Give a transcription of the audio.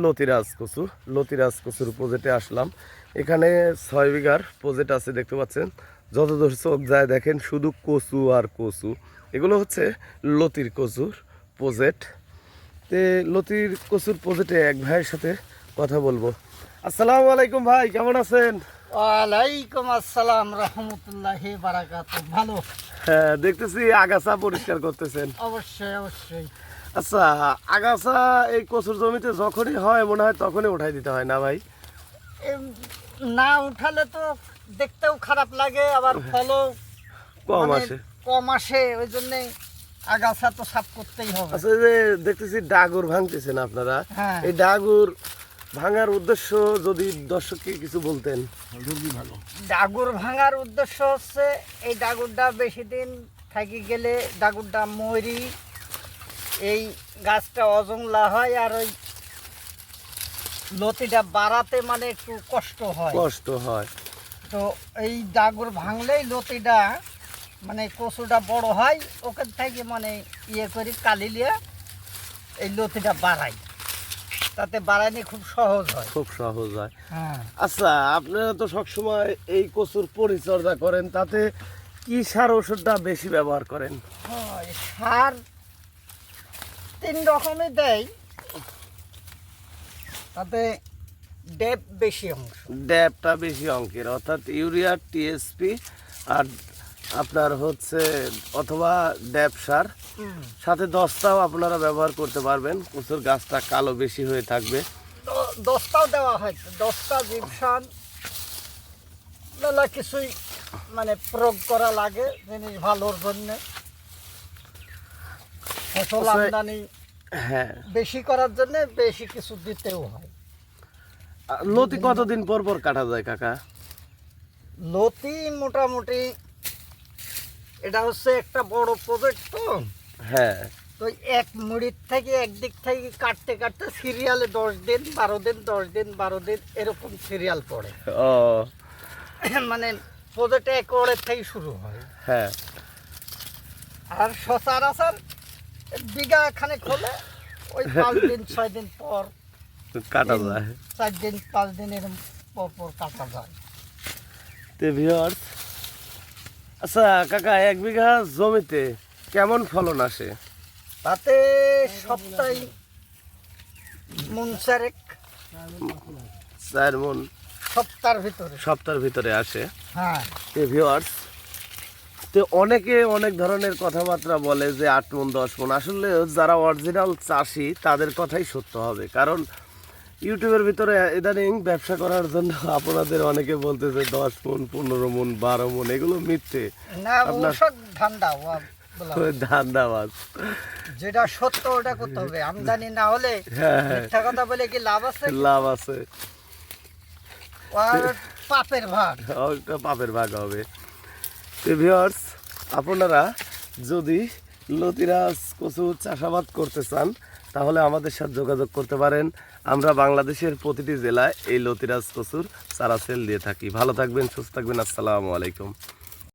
লতিরাজ কচু, লতিরাজ কচুর প্রজেক্টে আসলাম। এখানে 6 বিঘার প্রজেক্ট আছে, দেখতে পাচ্ছেন। যতদূর চোখ যায় দেখেন শুধু কচু আর কচু। এগুলো হচ্ছে লতির কচুর প্রজেক্ট। তে লতির কচুর প্রজেক্টে এক ভাইয়ের সাথে কথা বলবো। আসসালামু আলাইকুম ভাই, কেমন আছেন? ওয়ালাইকুম আসসালাম রহমতুল্লাহি বারাকাতুহু। ভালো। হ্যাঁ, দেখতেছি আগাছা পরিষ্কার করতেছেন। অবশ্যই অবশ্যই। আচ্ছা, আগাছা এই কচুর জমিতে যখনই হয় মনে হয় তখনই উঠাই দিতে হয় না ভাই? না উঠালে তো দেখতেও খারাপ লাগে, আবার ফলও কম আসে। কম আসে, ওই জন্যে আগাছা তো সাফ করতেই হবে। আচ্ছা, এই যে দেখতেছি ডাগুর ভাঙতেছেন আপনারা, হ্যাঁ। এই ডাগুর ভাঙার উদ্দেশ্য যদি দর্শককে কিছু বলতেন। ডাগুর ভাঙার উদ্দেশ্য হচ্ছে এই ডাগুরটা বেশি দিন থাকি গেলে ডাগুরটা মরি, এই গাছটা অজংলা হয়, আর ওই লতিটা বাড়াতে মানে একটু কষ্ট হয়। তো এই ডাগুর ভাঙলেই লতিটা মানে কচুটা বড় হয়, ওখান থেকে মানে ইয়ে করি কালিলিয়ে এই লতিটা বাড়াই, তাতে বাড়ানি খুব সহজ হয়। হ্যাঁ। আচ্ছা, আপনারা তো সবসময় এই কচুর পরিচর্যা করেন, তাতে কি সার ওষুধটা বেশি ব্যবহার করেন? হয় সার 3 রকমই দেয়, তাতে ডেপ বেশি অংশ। ড্যাপটা বেশি অঙ্কের, অর্থাৎ ইউরিয়া, টিএসপি আর আপনার হচ্ছে অথবা ড্যাপ সার, সাথে 10টাও আপনারা ব্যবহার করতে পারবেন। কচুর গাছটা কালো বেশি হয়ে থাকবে। 10টাও দেওয়া হয়, 10টা জিপসান মেলা কিছুই মানে প্রয়োগ করা লাগে জিনিস ভালোর জন্য, ফসল আমদানি হ্যাঁ, বেশি করার জন্য বেশি কিছু দিতেও হয়। লতি কতদিন পর পর কাটা যায় কাকা? লতি মোটামুটি এটা হচ্ছে একটা বড় প্রজেক্ট, তো হ্যাঁ, তো এক মুড়ির থেকে একদিক থেকে কাটতে কাটতে সিরিয়ালে 10 দিন 12 দিন 10 দিন 12 দিন এরকম সিরিয়াল পড়ে। ও মানে প্রজেক্ট একরের থেকে শুরু হয়। হ্যাঁ, আর সচরাচর বিঘা খানেক হলে ওই 5 দিন 6 দিন পর কাটা যায়। 4 দিন 5 দিনের পর পর কাটা যায়। তে ভিউয়ার্স, আচ্ছা কাকা, 1 বিঘা জমিতে কেমন ফলন আসে? তাতে সপ্তাহে মন 4 মণ সপ্তাহের ভিতরে আসে। হ্যাঁ। তে ভিউয়ার্স, তো অনেকে অনেক ধরনের কথাবার্তা বলে যে 8 মণ 10 মণ। আসলে যারা অরিজিনাল চাষি তাদের কথাই সত্য হবে, কারণ ইউটিউবের ভিতরে ইদানিং ব্যবসা করার জন্য আপনাদের অনেকে বলতেছে 10 মণ 15 মণ 12 মণ, এগুলো মিথ্যে। না, ওসব ধান্দাবাজ। যেটা সত্য ওটা করতে হবে, আমদানি না হলে মিথ্যা কথা বলে কি লাভ আছে? লাভ আছে, আর পাপের ভাগ, ওটা পাপের ভাগ হবে। তো ভিউয়ার্স, আপনারা যদি লতিরাজ কচু চাষাবাদ করতে চান তাহলে আমাদের সাথে যোগাযোগ করতে পারেন। আমরা বাংলাদেশের প্রতিটি জেলায় এই লতিরাজ কচুর চারা সেল দিয়ে থাকি। ভালো থাকবেন, সুস্থ থাকবেন। আসসালামু আলাইকুম।